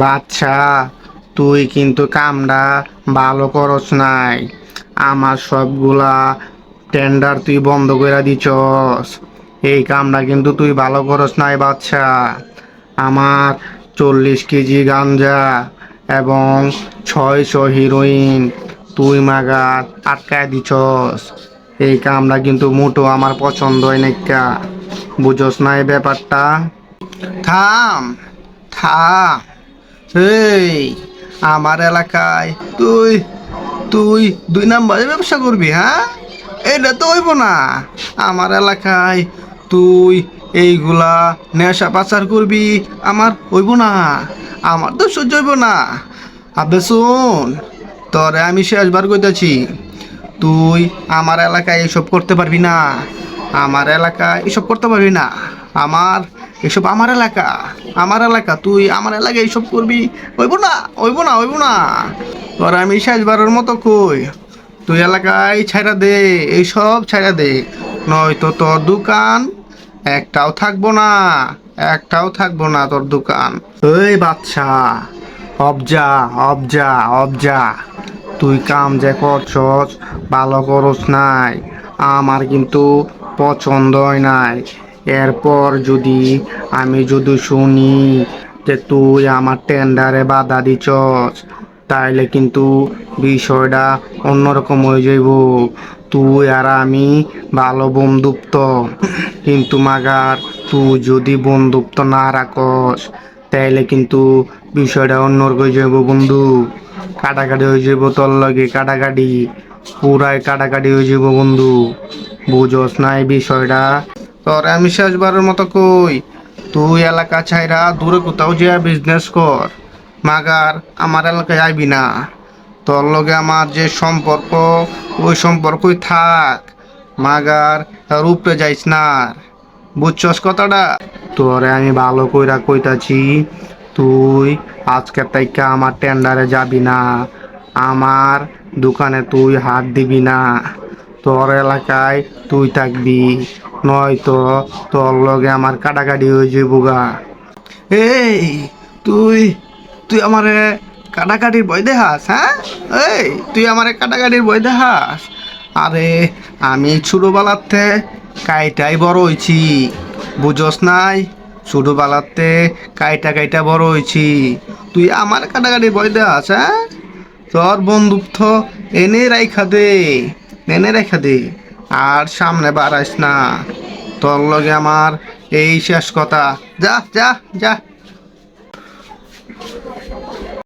বাচ্চা, তুই কিন্তু কামটা ভালো করস নাই। আমার সবগুলা টেন্ডার তুই বন্ধ করে দিছস। এই কামটা কিন্তু তুই ভালো করস নাই বাচ্চা। আমার 40 কেজি গাঞ্জা এবং 600 হিরোইন তুই মাগার আটকায় দিছস। এই কামটা কিন্তু মোটো আমার পছন্দ হয় নাইকা। বুঝস না এই ব্যাপারটা? থাম, থাম। এই, আমার এলাকায় তুই তুই 2 নম্বরে ব্যবসা করবি, হ্যাঁ? এটা তো হইব না। আমার এলাকায় তুই এইগুলা নেশা পাচার করবি, আমার হইব না। আমার তো সহ্য হইব না। আবে শুন, তোরে আমি শেষবার কইতাছি, তুই আমার এলাকায় এসব করতে পারবি না। আমার এলাকায় এসব করতে পারবি না। আমার এসব আমার এলাকা, আমার এলাকা, তুই আমার এলাকায় এসব করবি? হইব না, হইব না, হইব না। তোর আমি শেষবারের মতো কই, তুই এলাকায় ছাইড়া দে, এইসব ছাইড়া দে, নয়তো তোর দোকান একটাও থাকবো না, একটাও থাকবো না তোর দোকান। ওই বাচ্চা, অবজা, অবজা, অবজা। তুই কাম যে করছস ভালো করস নাই, আমার কিন্তু পছন্দ হয় নাই। এরপর আমি যদি শুনি যে তুই আমার টেন্ডারে বাধা দিছস, তাইলে কিন্তু বিষয়টা অন্যরকম হয়ে যাইব। তুই আর আমি ভালো বন্ধুত্ব, কিন্তু মাগার তুই যদি বন্ধুত্ব না রাখস, তাইলে কিন্তু বিষয়টা অন্যরকম হয়ে যাইব বন্ধু। কাটাকাটি হয়ে যাব তোর লগে, কাটাকাটি, পুরাই কাটাকাটি হয়ে যাব বন্ধু। বুঝস না এই বিষয়টা? তোরে আমি শেষবারের মতো কই, তুই এলাকা ছাইরা দূরে কোথাও যা বিজনেস কর, মাগার আমার এলাকায় আইবি না। তোর লগে আমার যে সম্পর্ক, ওই সম্পর্কই থাক, মাগার তার উপরে যাইস না। বুঝছস কথাটা? তোরে আমি ভালো কইরা কইতাছি, তুই আজকে তাইকা আমার টেন্ডারে যাবি না, আমার দোকানে তুই হাত দিবি না। তোর এলাকায় তুই থাকবি, নয়তো তোর লগে আমার কাটাকাটি হয়ে যাবো গা। এই, তুই তুই আমারে কাটাকাটির ভয় দেখাস, হ্যাঁ? এই, তুই আমারে কাটাকাটির ভয় দেখাস? আরে, আমি ছোটবেলাতে কাইটাই বড় হইছি, বুঝস নাই? ছোটবেলাতে কাইটা কাইটা বড় হইছি, তুই আমার কাটাকাটির ভয় দেখাস, হ্যাঁ? তোর বন্ধুত্ব এনে রাইখা দে, এনে রেখা দে, আর সামনে বাড়াইস না। তোর লগে আমার এই শেষ কথা। যা, যা, যা।